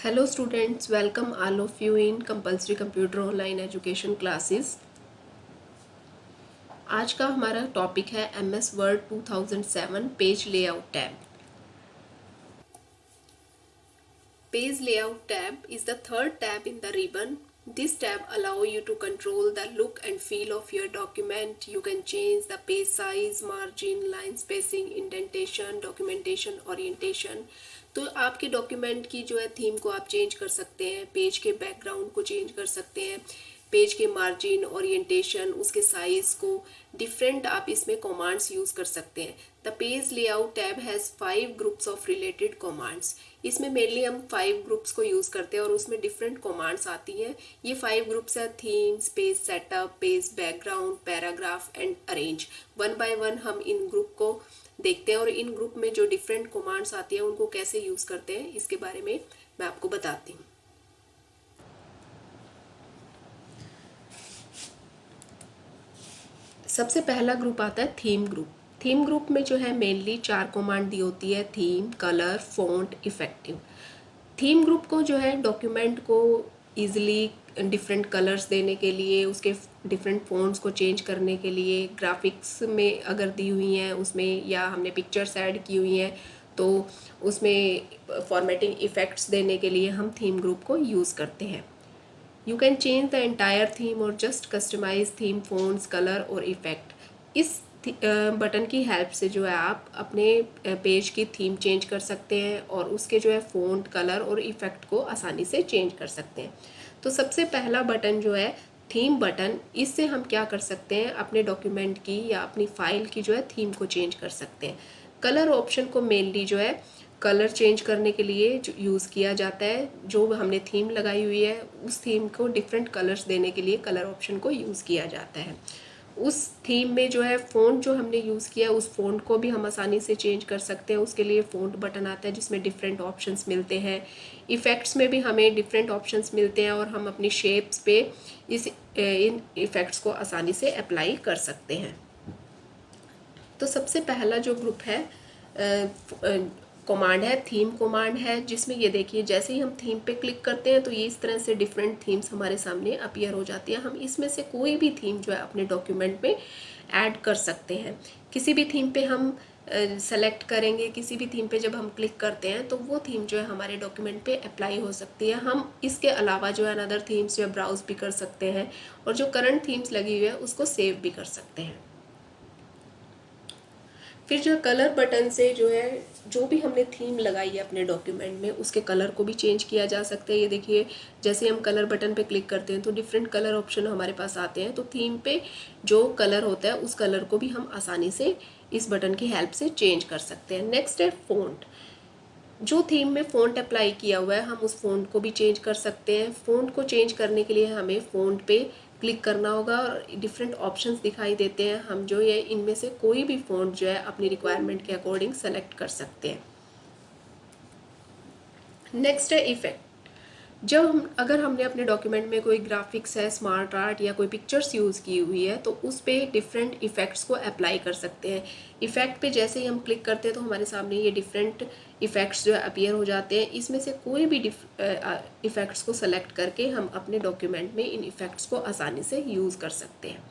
Hello students, welcome all of you in compulsory computer online education classes। आज का हमारा topic है MS Word 2007 page layout tab. Page layout tab is the third tab in the ribbon. This tab allows you to control the look and feel of your document. You can change the page size, margin, line spacing, indentation, documentation, orientation. तो आपके document की जो है theme को आप change कर सकते हैं, पेज के बैकग्राउंड को चेंज कर सकते हैं, पेज के मार्जिन, ओरिएंटेशन, उसके साइज को डिफरेंट आप इसमें कमांड्स यूज कर सकते हैं। The page layout tab has 5 groups of related commands. इसमें मेनली हम 5 ग्रुप्स को यूज करते हैं और उसमें डिफरेंट कमांड्स आती हैं। ये 5 ग्रुप्स है themes, page setup, page background, paragraph and arrange. One by one हम इन ग्रुप को देखते हैं और इन ग्रुप में जो डिफरेंट कमांड्स आती है उनको कैसे यूज करते हैं इसके बारे में मैं आपको बताती हूँ। सबसे पहला ग्रुप आता है थीम ग्रुप। थीम ग्रुप में जो है मेनली 4 कमांड दी होती है, theme, colour, font, effective. Theme group को जो है डॉक्यूमेंट को ईजिली डिफरेंट कलर्स देने के लिए, उसके डिफरेंट फॉन्ट्स को चेंज करने के लिए, ग्राफिक्स में अगर दी हुई हैं उसमें, या हमने पिक्चर्स ऐड की हुई हैं तो उसमें फॉर्मेटिंग इफ़ेक्ट्स देने के लिए हम थीम ग्रुप को यूज़ करते हैं। You can change the entire theme or just customize theme fonts, color और इफ़ेक्ट। इस बटन की हेल्प से जो है आप अपने पेज की थीम चेंज कर सकते हैं और उसके जो है फ़ॉन्ट, कलर और इफ़ेक्ट को आसानी से चेंज कर सकते हैं। तो सबसे पहला बटन जो है थीम बटन, इससे हम क्या कर सकते हैं, अपने डॉक्यूमेंट की या अपनी फाइल की जो है थीम को चेंज कर सकते हैं। कलर ऑप्शन को मेनली जो है कलर चेंज करने के लिए जो यूज़ किया जाता है। जो हमने थीम लगाई हुई है उस थीम को डिफरेंट कलर्स देने के लिए कलर ऑप्शन को यूज़ किया जाता है। उस थीम में जो है फ़ॉन्ट जो हमने यूज़ किया उस फ़ॉन्ट को भी हम आसानी से चेंज कर सकते हैं। उसके लिए फ़ॉन्ट बटन आता है जिसमें डिफरेंट ऑप्शंस मिलते हैं। इफ़ेक्ट्स में भी हमें डिफरेंट ऑप्शंस मिलते हैं और हम अपनी शेप्स पे इन इफ़ेक्ट्स को आसानी से अप्लाई कर सकते हैं। तो सबसे पहला जो ग्रुप है कमांड है, थीम कमांड है, जिसमें ये देखिए जैसे ही हम थीम पे क्लिक करते हैं तो ये इस तरह से डिफरेंट थीम्स हमारे सामने अपीयर हो जाती है। हम इसमें से कोई भी थीम जो है अपने डॉक्यूमेंट में ऐड कर सकते हैं। किसी भी थीम पे हम सेलेक्ट करेंगे, किसी भी थीम पे जब हम क्लिक करते हैं तो वो थीम जो है हमारे डॉक्यूमेंट पे अप्लाई हो सकती है। हम इसके अलावा जो है अनदर थीम्स जो है ब्राउज भी कर सकते हैं और जो करंट थीम्स लगी हुई है उसको सेव भी कर सकते हैं। फिर जो कलर बटन से जो है जो भी हमने थीम लगाई है अपने डॉक्यूमेंट में उसके कलर को भी चेंज किया जा सकता है। ये देखिए जैसे हम कलर बटन पे क्लिक करते हैं तो डिफरेंट कलर ऑप्शन हमारे पास आते हैं। तो थीम पे जो कलर होता है उस कलर को भी हम आसानी से इस बटन की हेल्प से चेंज कर सकते हैं। नेक्स्ट है फ़ॉन्ट। जो थीम में फ़ॉन्ट अप्लाई किया हुआ है हम उस फ़ॉन्ट को भी चेंज कर सकते हैं। फ़ॉन्ट को चेंज करने के लिए हमें फ़ॉन्ट पे क्लिक करना होगा और डिफरेंट ऑप्शंस दिखाई देते हैं। हम जो ये इनमें से कोई भी फ़ॉन्ट जो है अपनी रिक्वायरमेंट के अकॉर्डिंग सेलेक्ट कर सकते हैं। नेक्स्ट है इफ़ेक्ट। अगर हमने अपने डॉक्यूमेंट में कोई ग्राफिक्स है, स्मार्ट आर्ट या कोई पिक्चर्स यूज़ की हुई है तो उस पर डिफरेंट इफ़ेक्ट्स को अप्लाई कर सकते हैं। इफ़ेक्ट पे जैसे ही हम क्लिक करते हैं तो हमारे सामने ये डिफरेंट इफ़ेक्ट्स जो है अपीयर हो जाते हैं। इसमें से कोई भी इफ़ेक्ट्स को सेलेक्ट करके हम अपने डॉक्यूमेंट में इन इफ़ेक्ट्स को आसानी से यूज़ कर सकते हैं।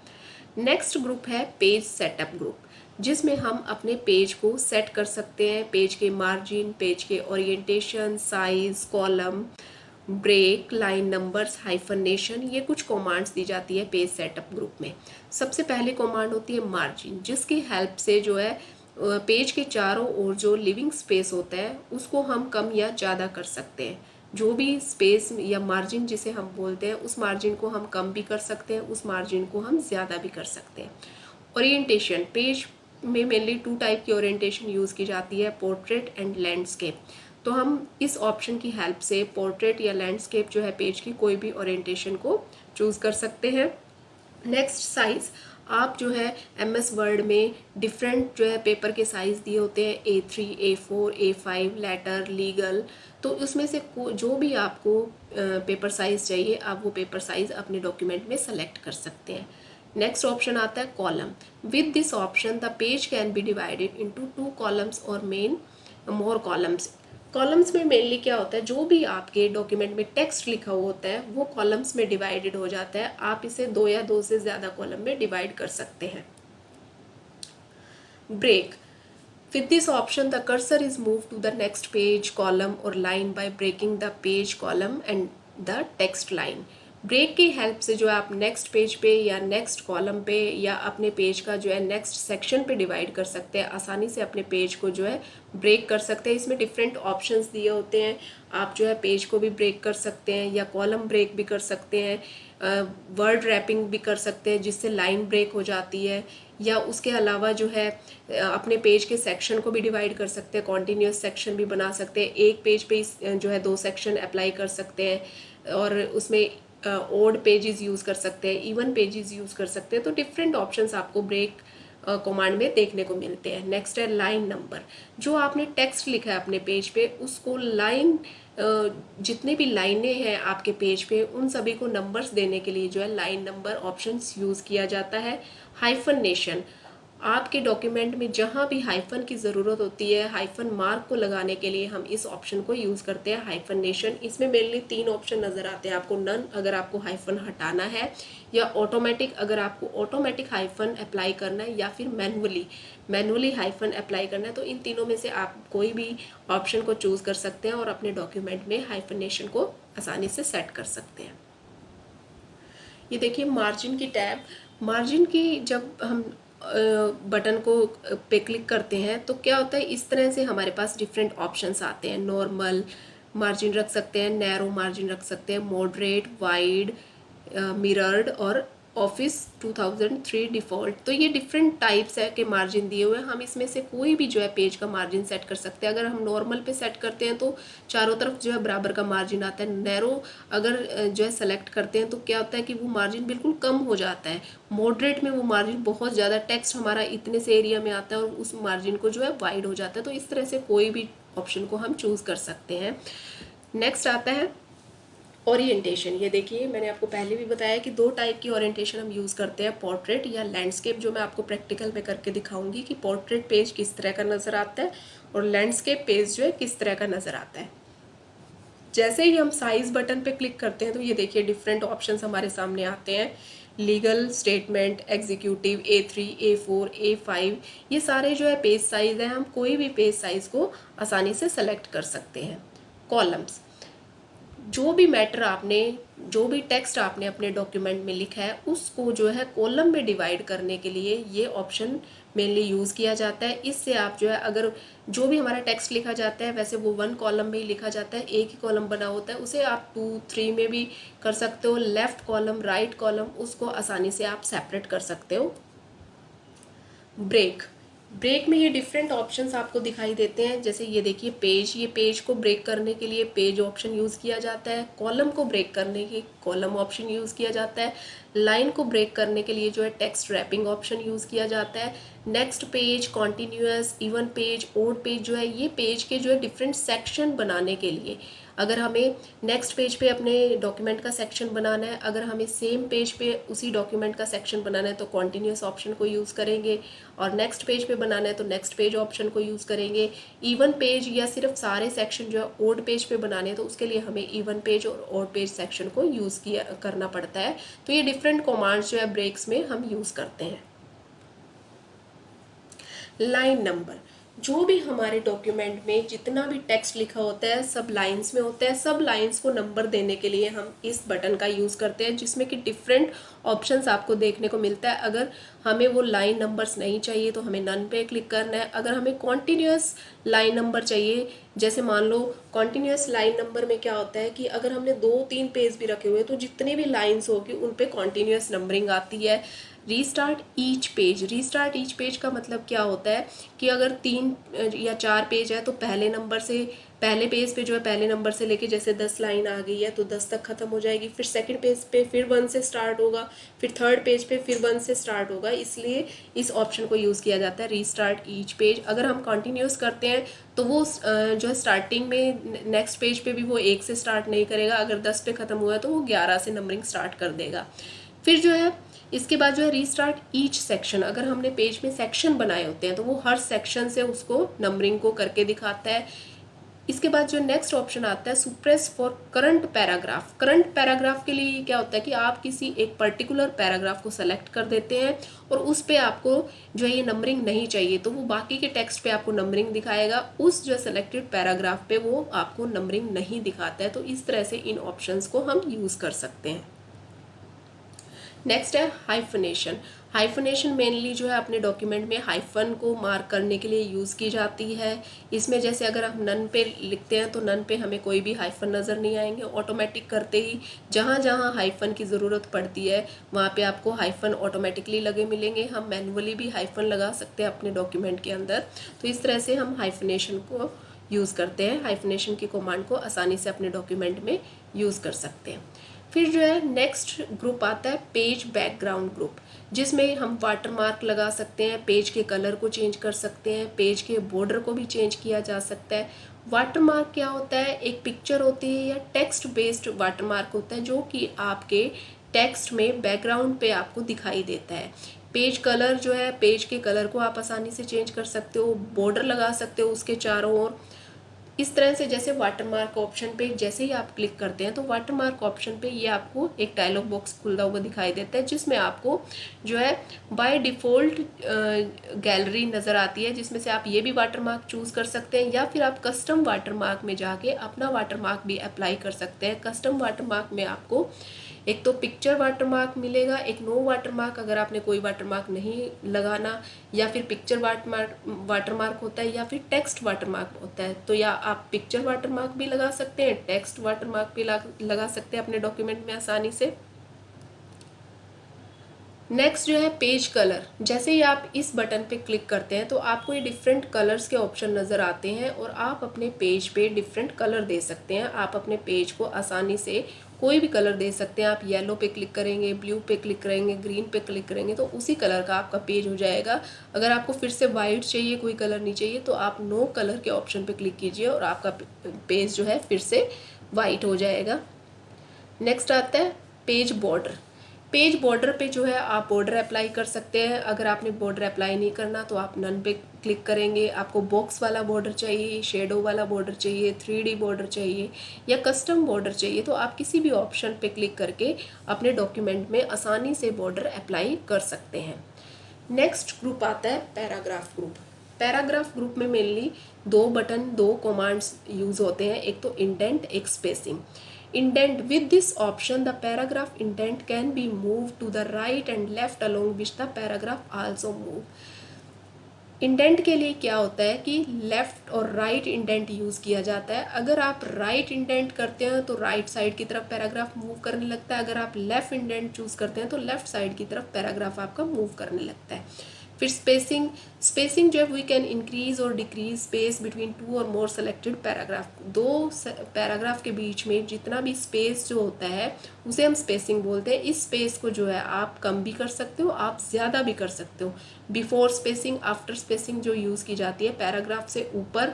नेक्स्ट ग्रुप है पेज सेटअप ग्रुप, जिसमें हम अपने पेज को सेट कर सकते हैं। पेज के मार्जिन, पेज के orientation, size, column, break, line numbers, hyphenation, ये कुछ कमांड्स दी जाती है पेज सेटअप ग्रुप में। सबसे पहली कमांड होती है मार्जिन, जिसकी हेल्प से जो है पेज के चारों ओर जो लिविंग स्पेस होता है उसको हम कम या ज़्यादा कर सकते हैं। जो भी स्पेस या मार्जिन जिसे हम बोलते हैं उस मार्जिन को हम कम भी कर सकते हैं, उस मार्जिन को हम ज़्यादा भी कर सकते हैं। ओरिएंटेशन, पेज में मेनली 2 टाइप की ओरिएंटेशन यूज़ की जाती है, पोर्ट्रेट एंड लैंडस्केप। तो हम इस ऑप्शन की हेल्प से पोर्ट्रेट या लैंडस्केप जो है पेज की कोई भी ओरिएंटेशन को चूज़ कर सकते हैं। नेक्स्ट साइज़, आप जो है MS वर्ड में डिफरेंट जो है पेपर के साइज़ दिए होते हैं, A3, A4, A5, letter, legal. तो उसमें से जो भी आपको पेपर साइज़ चाहिए आप वो पेपर साइज़ अपने डॉक्यूमेंट में सेलेक्ट कर सकते हैं। नेक्स्ट ऑप्शन आता है column. With this option the page can be divided into 2 columns और मोर कॉलम्स। कॉलम्स में मेनली क्या होता है, जो भी आपके डॉक्यूमेंट में टेक्स्ट लिखा हुआ होता है वो कॉलम्स में डिवाइडेड हो जाता है। आप इसे 2 या 2 से ज़्यादा कॉलम में डिवाइड कर सकते हैं। Break, with this option the cursor is moved to the next page, column or line by breaking the page, column and the text line। Break की हेल्प से जो है आप नेक्स्ट पेज पे या नेक्स्ट कॉलम पे या अपने पेज का जो है नेक्स्ट सेक्शन पे डिवाइड कर सकते हैं, आसानी से अपने पेज को जो है ब्रेक कर सकते हैं। इसमें डिफरेंट ऑप्शंस दिए होते हैं, आप जो है पेज को भी ब्रेक कर सकते हैं या कॉलम ब्रेक भी कर सकते हैं, वर्ड रैपिंग भी कर सकते हैं जिससे लाइन ब्रेक हो जाती है, या उसके अलावा जो है अपने पेज के सेक्शन को भी डिवाइड कर सकते हैं, कॉन्टीन्यूस सेक्शन भी बना सकते हैं, एक पेज पे जो है 2 सेक्शन अप्लाई कर सकते हैं और उसमें ओड पेजेस यूज़ कर सकते हैं, इवन पेजेस यूज़ कर सकते हैं। तो डिफरेंट ऑप्शंस आपको ब्रेक कमांड में देखने को मिलते हैं। नेक्स्ट है लाइन नंबर, जो आपने टेक्स्ट लिखा है अपने पेज पे उसको लाइन जितनी भी लाइनें हैं आपके पेज पे उन सभी को नंबर्स देने के लिए जो है लाइन नंबर ऑप्शंस यूज़ किया जाता है। हाइफनेशन, आपके डॉक्यूमेंट में जहाँ भी हाइफन की ज़रूरत होती है, हाइफन मार्क को लगाने के लिए हम इस ऑप्शन को यूज़ करते हैं, हाइफनेशन। इसमें मेनली 3 ऑप्शन नज़र आते हैं आपको, नन अगर आपको हाइफन हटाना है, या ऑटोमेटिक अगर आपको ऑटोमेटिक हाइफन अप्लाई करना है, या फिर मैनुअली हाइफन अप्लाई करना है। तो इन तीनों में से आप कोई भी ऑप्शन को चूज़ कर सकते हैं और अपने डॉक्यूमेंट में हाइफनेशन को आसानी से सेट कर सकते हैं। ये देखिए मार्जिन की टैब, मार्जिन की जब हम बटन को पे क्लिक करते हैं तो क्या होता है, इस तरह से हमारे पास डिफरेंट ऑप्शंस आते हैं। नॉर्मल मार्जिन रख सकते हैं, नैरो मार्जिन रख सकते हैं, मॉडरेट, वाइड, मिरर्ड और ऑफिस 2003 डिफ़ॉल्ट। तो ये डिफरेंट टाइप्स है के मार्जिन दिए हुए हैं। हम इसमें से कोई भी जो है पेज का मार्जिन सेट कर सकते हैं। अगर हम नॉर्मल पे सेट करते हैं तो चारों तरफ जो है बराबर का मार्जिन आता है। नैरो अगर जो है सेलेक्ट करते हैं तो क्या होता है कि वो मार्जिन बिल्कुल कम हो जाता है। मॉडरेट में वो मार्जिन बहुत ज़्यादा, टेक्स्ट हमारा इतने से एरिया में आता है और उस मार्जिन को जो है वाइड हो जाता है। तो इस तरह से कोई भी ऑप्शन को हम चूज़ कर सकते हैं। नेक्स्ट आता है ओरिएंटेशन। ये देखिए मैंने आपको पहले भी बताया कि 2 टाइप की ओरिएंटेशन हम यूज़ करते हैं, पोर्ट्रेट या लैंडस्केप, जो मैं आपको प्रैक्टिकल में करके दिखाऊंगी कि पोर्ट्रेट पेज किस तरह का नज़र आता है और लैंडस्केप पेज जो है किस तरह का नज़र आता है। जैसे ही हम साइज बटन पे क्लिक करते हैं तो ये देखिए डिफरेंट ऑप्शंस हमारे सामने आते हैं। Legal, statement, executive, A3, A4, A5, ये सारे जो है पेज साइज है। हम कोई भी पेज साइज को आसानी से सेलेक्ट कर सकते हैं। कॉलम्स, जो भी मैटर आपने, जो भी टेक्स्ट आपने अपने डॉक्यूमेंट में लिखा है उसको जो है कॉलम में डिवाइड करने के लिए ये ऑप्शन मेनली यूज़ किया जाता है। इससे आप जो है अगर जो भी हमारा टेक्स्ट लिखा जाता है वैसे वो 1 कॉलम में ही लिखा जाता है, एक ही कॉलम बना होता है, उसे आप 2, 3 में भी कर सकते हो। लेफ्ट कॉलम, राइट कॉलम, उसको आसानी से आप सेपरेट कर सकते हो। ब्रेक, ब्रेक में ये डिफरेंट ऑप्शंस आपको दिखाई देते हैं। जैसे ये देखिए पेज, ये पेज को ब्रेक करने के लिए पेज ऑप्शन यूज़ किया जाता है। कॉलम को ब्रेक करने के कॉलम ऑप्शन यूज़ किया जाता है। लाइन को ब्रेक करने के लिए जो है टेक्स्ट रैपिंग ऑप्शन यूज़ किया जाता है। Next page, continuous, even page, odd page जो है ये पेज के जो है डिफरेंट सेक्शन बनाने के लिए, अगर हमें नेक्स्ट पेज पे अपने डॉक्यूमेंट का सेक्शन बनाना है, अगर हमें सेम पेज पे उसी डॉक्यूमेंट का सेक्शन बनाना है तो कॉन्टीन्यूअस ऑप्शन को यूज़ करेंगे, और नेक्स्ट पेज पे बनाना है तो नेक्स्ट पेज ऑप्शन को यूज़ करेंगे। इवन पेज या सिर्फ सारे सेक्शन जो है ओड पेज पे बनाने हैं तो उसके लिए हमें इवन पेज और ओड पेज सेक्शन को यूज़ किया करना पड़ता है। तो ये डिफरेंट कमांड्स जो है ब्रेक्स में हम यूज़ करते हैं। लाइन नंबर, जो भी हमारे डॉक्यूमेंट में जितना भी टेक्स्ट लिखा होता है सब लाइंस में होता है। सब लाइंस को नंबर देने के लिए हम इस बटन का यूज़ करते हैं जिसमें कि डिफरेंट ऑप्शंस आपको देखने को मिलता है। अगर हमें वो लाइन नंबर्स नहीं चाहिए तो हमें नन पे क्लिक करना है। अगर हमें कॉन्टीन्यूअस लाइन नंबर चाहिए, जैसे मान लो कॉन्टीन्यूअस लाइन नंबर में क्या होता है कि अगर हमने 2-3 पेज भी रखे हुए तो जितने भी लाइंस होगी उन पे कॉन्टीन्यूअस नंबरिंग आती है। Restart each page, restart each page का मतलब क्या होता है कि अगर 3 या 4 पेज है तो पहले नंबर से, पहले पेज पे जो है पहले नंबर से लेके जैसे 10 लाइन आ गई है तो 10 तक खत्म हो जाएगी, फिर सेकंड पेज पे फिर 1 से स्टार्ट होगा, फिर थर्ड पेज पे फिर 1 से स्टार्ट होगा। इसलिए इस ऑप्शन को यूज़ किया जाता है रीस्टार्ट ईच पेज। अगर हम कंटिन्यूस करते हैं तो वो जो है स्टार्टिंग में नेक्स्ट पेज पे भी वो 1 से स्टार्ट नहीं करेगा, अगर 10 पे ख़त्म हुआ है तो वो 11 से नंबरिंग स्टार्ट कर देगा। फिर जो है इसके बाद जो है रीस्टार्ट ईच सेक्शन, अगर हमने पेज में सेक्शन बनाए होते हैं तो वो हर सेक्शन से उसको नंबरिंग को करके दिखाता है। इसके बाद जो नेक्स्ट ऑप्शन आता है suppress for current paragraph. Current paragraph के लिए क्या होता है कि आप किसी एक पर्टिकुलर पैराग्राफ को सेलेक्ट कर देते हैं और उस पे आपको जो है ये नंबरिंग नहीं चाहिए, तो वो बाकी के टेक्स्ट पे आपको नंबरिंग दिखाएगा, उस जो सेलेक्टेड पैराग्राफ पे वो आपको नंबरिंग नहीं दिखाता है। तो इस तरह से इन ऑप्शंस को हम यूज़ कर सकते हैं। नेक्स्ट है हाइफनेशन। हाइफनेशन मेनली जो है अपने डॉक्यूमेंट में हाइफन को मार्क करने के लिए यूज़ की जाती है। इसमें जैसे अगर हम नन पे लिखते हैं तो नन पे हमें कोई भी हाइफन नज़र नहीं आएंगे, ऑटोमेटिक करते ही जहाँ जहाँ हाइफन की ज़रूरत पड़ती है वहाँ पे आपको हाइफन ऑटोमेटिकली लगे मिलेंगे। हम मैनुअली भी हाइफन लगा सकते हैं अपने डॉक्यूमेंट के अंदर। तो इस तरह से हम हाइफनेशन को यूज़ करते हैं, हाइफनेशन की कमांड को आसानी से अपने डॉक्यूमेंट में यूज़ कर सकते हैं। फिर जो है नेक्स्ट ग्रुप आता है पेज बैकग्राउंड ग्रुप, जिसमें हम वाटर मार्क लगा सकते हैं, पेज के कलर को चेंज कर सकते हैं, पेज के बॉर्डर को भी चेंज किया जा सकता है। वाटर मार्क क्या होता है, एक पिक्चर होती है या टेक्स्ट बेस्ड वाटर मार्क होता है जो कि आपके टेक्स्ट में बैकग्राउंड पे आपको दिखाई देता है। पेज कलर जो है, पेज के कलर को आप आसानी से चेंज कर सकते हो, बॉर्डर लगा सकते हो उसके चारों ओर। इस तरह से जैसे वाटरमार्क ऑप्शन पे जैसे ही आप क्लिक करते हैं तो वाटरमार्क ऑप्शन पे ये आपको एक डायलॉग बॉक्स खुलता हुआ दिखाई देता है, जिसमें आपको जो है बाय डिफ़ॉल्ट गैलरी नज़र आती है, जिसमें से आप ये भी वाटरमार्क चूज़ कर सकते हैं या फिर आप कस्टम वाटरमार्क में जाके अपना वाटरमार्क भी अप्लाई कर सकते हैं। कस्टम वाटरमार्क में आपको एक तो पिक्चर वाटरमार्क मिलेगा, एक नो वाटरमार्क अगर आपने कोई वाटरमार्क नहीं लगाना, या फिर पिक्चर वाटरमार्क होता है या फिर टेक्स्ट वाटरमार्क होता है। तो या आप पिक्चर वाटरमार्क भी लगा सकते हैं, टेक्स्ट वाटरमार्क भी लगा सकते हैं अपने डॉक्यूमेंट में आसानी से। नेक्स्ट जो है पेज कलर, जैसे ही आप इस बटन पे क्लिक करते हैं तो आपको ये डिफरेंट कलर्स के ऑप्शन नज़र आते हैं और आप अपने पेज पे डिफरेंट कलर दे सकते हैं। आप अपने पेज को आसानी से कोई भी कलर दे सकते हैं। आप येलो पे क्लिक करेंगे, ब्लू पे क्लिक करेंगे, ग्रीन पे क्लिक करेंगे तो उसी कलर का आपका पेज हो जाएगा। अगर आपको फिर से वाइट चाहिए, कोई कलर नहीं चाहिए, तो आप नो कलर के ऑप्शन पे क्लिक कीजिए और आपका पेज जो है फिर से वाइट हो जाएगा। नेक्स्ट आता है पेज बॉर्डर। पेज बॉर्डर पे जो है आप बॉर्डर अप्लाई कर सकते हैं। अगर आपने बॉर्डर अप्लाई नहीं करना तो आप नन पे क्लिक करेंगे। आपको बॉक्स वाला बॉर्डर चाहिए, शेडो वाला बॉर्डर चाहिए, 3D बॉर्डर चाहिए या कस्टम बॉर्डर चाहिए, तो आप किसी भी ऑप्शन पे क्लिक करके अपने डॉक्यूमेंट में आसानी से बॉर्डर अप्लाई कर सकते हैं। नेक्स्ट ग्रुप आता है पैराग्राफ ग्रुप। पैराग्राफ ग्रुप में मेनली दो बटन, दो कमांड्स यूज़ होते हैं, एक तो इंडेंट, एक spacing. Indent. With this option, the paragraph indent can be moved to the right and left along which the paragraph also move. Indent के लिए क्या होता है कि लेफ़्ट और राइट इंडेंट यूज़ किया जाता है। अगर आप राइट इंडेंट करते हैं तो राइट साइड की तरफ पैराग्राफ मूव करने लगता है, अगर आप लेफ़्ट इंडेंट चूज़ करते हैं तो लेफ़्ट साइड की तरफ पैराग्राफ आपका मूव करने लगता है। फिर स्पेसिंग, स्पेसिंग जो है वी कैन इंक्रीज और डिक्रीज स्पेस बिटवीन टू और मोर सेलेक्टेड पैराग्राफ। दो पैराग्राफ के बीच में जितना भी स्पेस जो होता है उसे हम स्पेसिंग बोलते हैं। इस स्पेस को जो है आप कम भी कर सकते हो, आप ज़्यादा भी कर सकते हो। बिफोर स्पेसिंग, आफ्टर स्पेसिंग जो यूज़ की जाती है, पैराग्राफ से ऊपर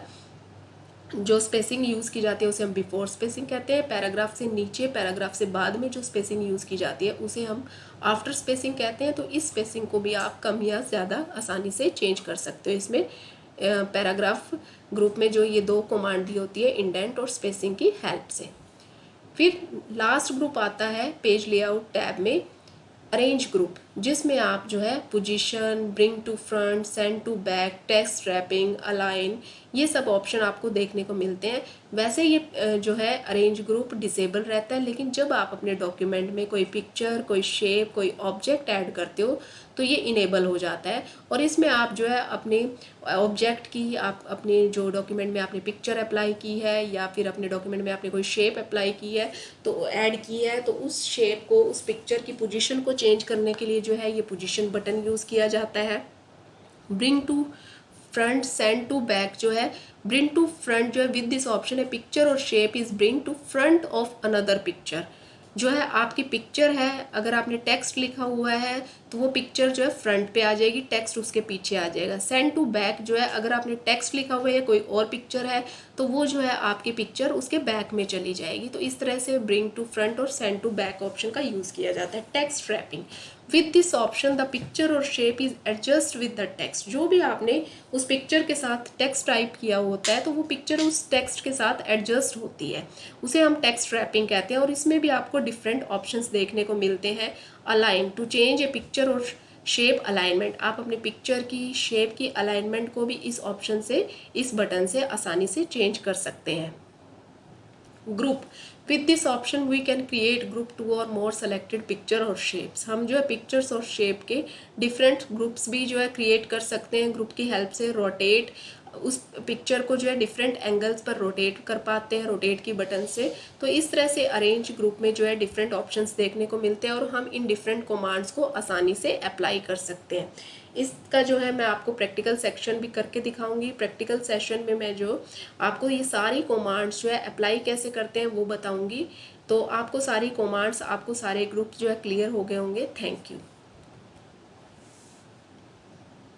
जो स्पेसिंग यूज़ की जाती है उसे हम बिफोर स्पेसिंग कहते हैं। पैराग्राफ से नीचे, पैराग्राफ से बाद में जो स्पेसिंग यूज़ की जाती है उसे हम आफ्टर स्पेसिंग कहते हैं। तो इस स्पेसिंग को भी आप कम या ज़्यादा आसानी से चेंज कर सकते हो। इसमें पैराग्राफ ग्रुप में जो ये दो कमांड दी होती है इंडेंट और स्पेसिंग की हेल्प से। फिर लास्ट ग्रुप आता है पेज लेआउट टैब में अरेंज ग्रुप, जिसमें आप जो है position, bring to front, send to back, text wrapping, align, ये सब ऑप्शन आपको देखने को मिलते हैं। वैसे ये जो है अरेंज ग्रुप डिसेबल रहता है, लेकिन जब आप अपने डॉक्यूमेंट में कोई पिक्चर, कोई शेप, कोई ऑब्जेक्ट ऐड करते हो तो ये इनेबल हो जाता है। और इसमें आप जो है अपने ऑब्जेक्ट की, आप अपने जो डॉक्यूमेंट में आपने पिक्चर अप्लाई की है या फिर अपने डॉक्यूमेंट में आपने कोई शेप अप्लाई की है तो ऐड की है, तो उस शेप को, उस पिक्चर की पोजीशन को चेंज करने के लिए जो है ये पोजीशन बटन यूज़ किया जाता है। Bring to front, send to back जो है, ब्रिंग टू फ्रंट जो है विद दिस ऑप्शन है पिक्चर और shape is bring to front of another picture. जो है आपकी पिक्चर है, अगर आपने टेक्स्ट लिखा हुआ है तो वो पिक्चर जो है फ्रंट पे आ जाएगी, टेक्स्ट उसके पीछे आ जाएगा। सेंड टू बैक जो है, अगर आपने टेक्स्ट लिखा हुआ है कोई और पिक्चर है तो वो जो है आपकी पिक्चर उसके बैक में चली जाएगी। तो इस तरह से ब्रिंग टू फ्रंट और सेंड टू बैक ऑप्शन का यूज़ किया जाता है। Text wrapping, with this option the picture और shape is adjust with the text. जो भी आपने उस पिक्चर के साथ टेक्स्ट टाइप किया होता है तो वो पिक्चर उस टेक्स्ट के साथ एडजस्ट होती है, उसे हम टेक्स्ट रैपिंग कहते हैं। और इसमें भी आपको डिफरेंट ऑप्शंस देखने को मिलते हैं। Align, to change a picture और शेप अलाइनमेंट, आप अपनी पिक्चर की शेप की अलाइनमेंट को भी इस ऑप्शन से, इस बटन से आसानी से चेंज कर सकते हैं। Group, with this option we can create group two और मोर सेलेक्टेड पिक्चर और शेप्स। हम जो है पिक्चर्स और शेप के डिफरेंट ग्रुप्स भी जो है क्रिएट कर सकते हैं ग्रुप की हेल्प से। रोटेट, उस पिक्चर को जो है डिफरेंट एंगल्स पर रोटेट कर पाते हैं रोटेट की बटन से। तो इस तरह से अरेंज ग्रुप में जो है डिफरेंट ऑप्शंस देखने को मिलते हैं और हम इन डिफरेंट कमांड्स को आसानी से अप्लाई कर सकते हैं। इसका जो है मैं आपको प्रैक्टिकल सेक्शन भी करके दिखाऊंगी। प्रैक्टिकल सेशन में मैं जो आपको ये सारी कमांड्स जो है अप्लाई कैसे करते हैं वो बताऊंगी। तो आपको सारी कमांड्स, आपको सारे ग्रुप जो है क्लियर हो गए होंगे। Thank you.